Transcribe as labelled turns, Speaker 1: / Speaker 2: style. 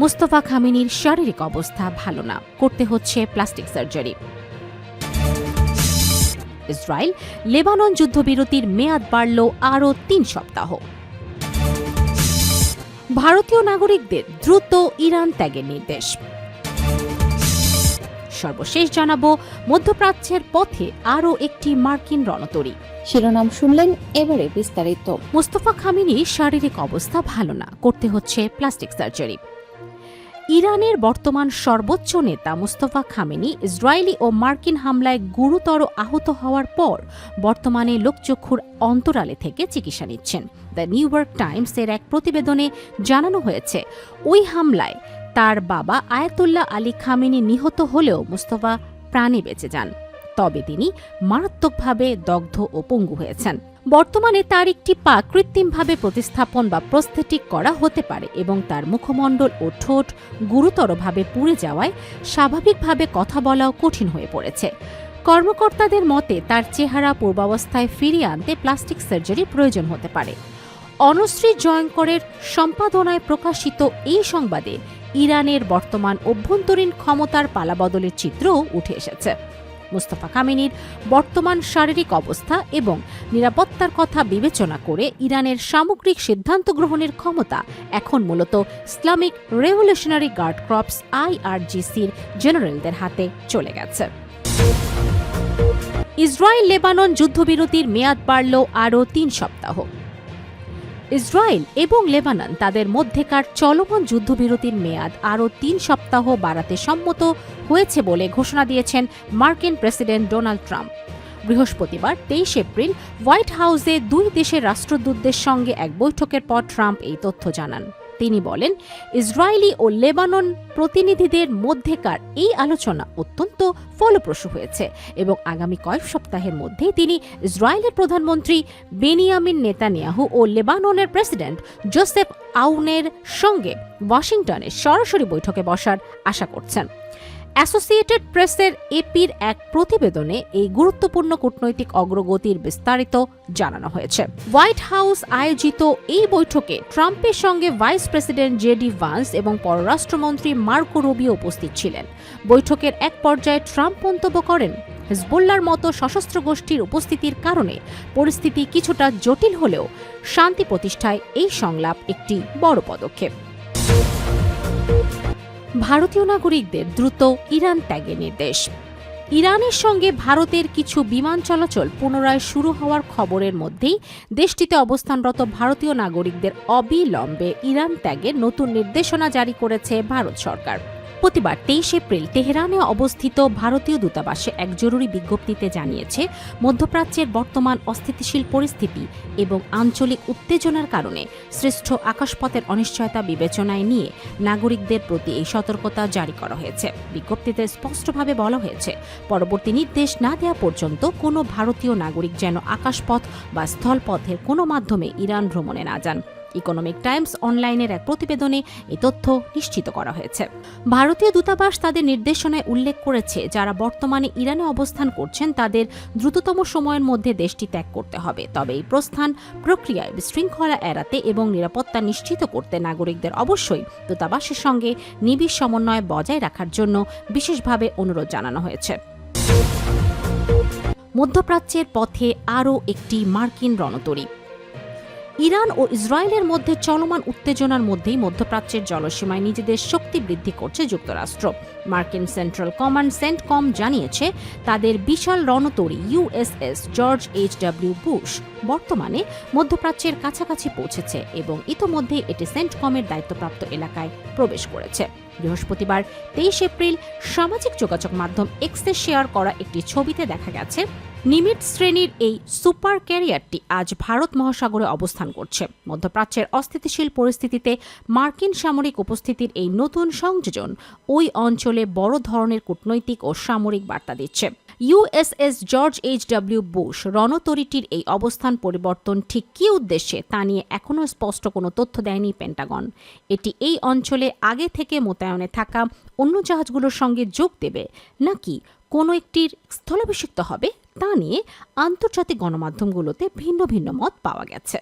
Speaker 1: মুস্তফা খামেনির শারীরিক অবস্থা ভালো না, করতে হচ্ছে প্লাস্টিক সার্জারি। ইসরায়েল লেবানন যুদ্ধবিরতির মেয়াদ বাড়ল আরও ৩ সপ্তাহ। ভারতীয় নাগরিকদের দ্রুত ইরান ত্যাগের নির্দেশ। সর্বশেষ জানাবো মধ্যপ্রাচ্যের পথে আরও একটি মার্কিন রণতরী।
Speaker 2: শিরোনাম শুনলেন, এবারে বিস্তারিত।
Speaker 1: মুস্তফা খামেনির শারীরিক অবস্থা ভালো না, করতে হচ্ছে প্লাস্টিক সার্জারি। ইরানের বর্তমান সর্বোচ্চ নেতা মুস্তফা খামেনি ইসরায়েলি ও মার্কিন হামলায় গুরুতর আহত হওয়ার পর বর্তমানে লোকচক্ষুর অন্তরালে থেকে চিকিৎসা নিচ্ছেন। দ্য নিউ ইয়র্ক টাইমসের এক প্রতিবেদনে জানানো হয়েছে, ওই হামলায় তার বাবা আয়াতুল্লাহ আলী খামেনি নিহত হলেও মুস্তফা প্রাণে বেঁচে যান, তবে তিনি মারাত্মকভাবে দগ্ধ ও পঙ্গু হয়েছেন। বর্তমানে তার একটি পা কৃত্রিমভাবে প্রতিস্থাপন বা প্রস্থেটিক করা হতে পারে এবং তার মুখমণ্ডল ও ঠোঁট গুরুতরভাবে পুড়ে যাওয়ায় স্বাভাবিকভাবে কথা বলাও কঠিন হয়ে পড়েছে। কর্মকর্তাদের মতে তার চেহারা পূর্বাবস্থায় ফিরিয়ে আনতে প্লাস্টিক সার্জারি প্রয়োজন হতে পারে। অনুশ্রী জয়ঙ্করের সম্পাদনায় প্রকাশিত এই সংবাদে ইরানের বর্তমান অভ্যন্তরীণ ক্ষমতার পালাবদলের চিত্রও উঠে এসেছে। মুস্তফা খামেনির বর্তমান শারীরিক অবস্থা এবং নিরাপত্তার কথা বিবেচনা করে ইরানের সামগ্রিক সিদ্ধান্ত গ্রহণের ক্ষমতা এখন মূলত ইসলামিক রেভলিউশনারি গার্ড কর্পস IRGCর জেনারেলদের হাতে চলে গেছে। ইসরায়েল লেবানন যুদ্ধবিরতির মেয়াদ বাড়ল আরও ৩ সপ্তাহ। ইসরায়েল এবং লেবানন তাদের মধ্যেকার চলমান যুদ্ধবিরতির মেয়াদ আরও ৩ সপ্তাহ বাড়াতে সম্মত হয়েছে বলে ঘোষণা দিয়েছেন মার্কিন প্রেসিডেন্ট ডোনাল্ড ট্রাম্প। বৃহস্পতিবার ২৩ এপ্রিল হোয়াইট হাউসে দুই দেশের রাষ্ট্রদূতদের সঙ্গে এক বৈঠকের পর ট্রাম্প এই তথ্য জানান। তিনি বলেন, ইসরায়েলি ও লেবানন প্রতিনিধিদের মধ্যেকার এই আলোচনা অত্যন্ত ফলপ্রসূ হয়েছে এবং আগামী কয়েক সপ্তাহের মধ্যেই তিনি ইসরায়েলের প্রধানমন্ত্রী বেনিয়ামিন নেতানিয়াহু ও লেবাননের প্রেসিডেন্ট জোসেফ আউনের সঙ্গে ওয়াশিংটনে সরাসরি বৈঠকে বসার আশা করছেন। অ্যাসোসিয়েটেড প্রেসের এপির এক প্রতিবেদনে এই গুরুত্বপূর্ণ কূটনৈতিক অগ্রগতির বিস্তারিত জানানো হয়েছে। হোয়াইট হাউস আয়োজিত এই বৈঠকে ট্রাম্পের সঙ্গে ভাইস প্রেসিডেন্ট জেডি ভান্স এবং পররাষ্ট্রমন্ত্রী মার্কো রুবিও উপস্থিত ছিলেন। বৈঠকের এক পর্যায়ে ট্রাম্প মন্তব্য করেন, হিজবুল্লাহর মতো সশস্ত্র গোষ্ঠীর উপস্থিতির কারণে পরিস্থিতি কিছুটা জটিল হলেও শান্তি প্রতিষ্ঠায় এই সংলাপ একটি বড় পদক্ষেপ। ভারতীয় নাগরিকদের দ্রুত ইরান ত্যাগের নির্দেশ। ইরানের সঙ্গে ভারতের কিছু বিমান চলাচল পুনরায় শুরু হওয়ার খবরের মধ্যেই দেশটিতে অবস্থানরত ভারতীয় নাগরিকদের অবিলম্বে ইরান ত্যাগের নতুন নির্দেশনা জারি করেছে ভারত সরকার। প্রতিবার ২৩ এপ্রিল তেহরানে অবস্থিত ভারতীয় দূতাবাসে এক জরুরি বিজ্ঞপ্তিতে জানিয়েছে, মধ্যপ্রাচ্যের বর্তমান অস্থিতিশীল পরিস্থিতি এবং আঞ্চলিক উত্তেজনার কারণে সৃষ্ট আকাশপথের অনিশ্চয়তা বিবেচনায় নিয়ে নাগরিকদের প্রতি এই সতর্কতা জারি করা হয়েছে। বিজ্ঞপ্তিতে স্পষ্টভাবে বলা হয়েছে, পরবর্তী নির্দেশ না দেওয়া পর্যন্ত কোনো ভারতীয় নাগরিক যেন আকাশপথ বা স্থলপথের কোনো মাধ্যমে ইরান ভ্রমণে না যান। ইকোনমিক টাইমস অনলাইনের এক প্রতিবেদনে এই তথ্য নিশ্চিত করা হয়েছে। ভারতীয় দূতাবাস তাদের নির্দেশনায় উল্লেখ করেছে, যারা বর্তমানে ইরানে অবস্থান করছেন তাদের দ্রুততম সময়ের মধ্যে দেশটি ত্যাগ করতে হবে। তবে এই প্রস্থান প্রক্রিয়ায় বিশৃঙ্খলা এড়াতে এবং নিরাপত্তা নিশ্চিত করতে নাগরিকদের অবশ্যই দূতাবাসের সঙ্গে নিবিড় সমন্বয় বজায় রাখার জন্য বিশেষভাবে অনুরোধ জানানো হয়েছে। মধ্যপ্রাচ্যের পথে আরও একটি মার্কিন রণতরী। ইরান ও ইসরায়েলের মধ্যে চলমান উত্তেজনার মধ্যেই মধ্যপ্রাচ্যের জলসীমায় নিজেদের শক্তি বৃদ্ধি করছে যুক্তরাষ্ট্র। মার্কিন সেন্ট্রাল কমান্ড সেন্টকম জানিয়েছে, তাদের বিশাল রণতরী USS জর্জ H.W. বুশ বর্তমানে মধ্যপ্রাচ্যের কাছাকাছি পৌঁছেছে এবং ইতোমধ্যে এটি সেন্টকমের দায়িত্বপ্রাপ্ত এলাকায় প্রবেশ করেছে। বৃহস্পতিবার ২৩ এপ্রিল সামাজিক যোগাযোগ মাধ্যম এক্সে শেয়ার করা একটি ছবিতে দেখা গেছে, নিমিট শ্রেণীর এই সুপার ক্যারিয়ারটি আজ ভারত মহাসাগরে অবস্থান করছে। মধ্যপ্রাচ্যের অস্থিতিশীল পরিস্থিতিতে মার্কিন সামরিক উপস্থিতির এই নতুন সংযোজন ওই অঞ্চলে বড় ধরনের কূটনৈতিক ও সামরিক বার্তা দিচ্ছে। USS George H.W. বুশ রণতরীটির এই অবস্থান পরিবর্তন ঠিক কী উদ্দেশ্যে তা নিয়ে এখনও স্পষ্ট কোনো তথ্য দেয়নি পেন্টাগন। এটি এই অঞ্চলে আগে থেকে মোতায়েনে থাকা অন্য জাহাজগুলোর সঙ্গে যোগ দেবে নাকি কোনো একটির স্থলাভিষিক্ত হবে তা নিয়ে আন্তর্জাতিক গণমাধ্যমগুলোতে ভিন্ন ভিন্ন মত পাওয়া গেছে।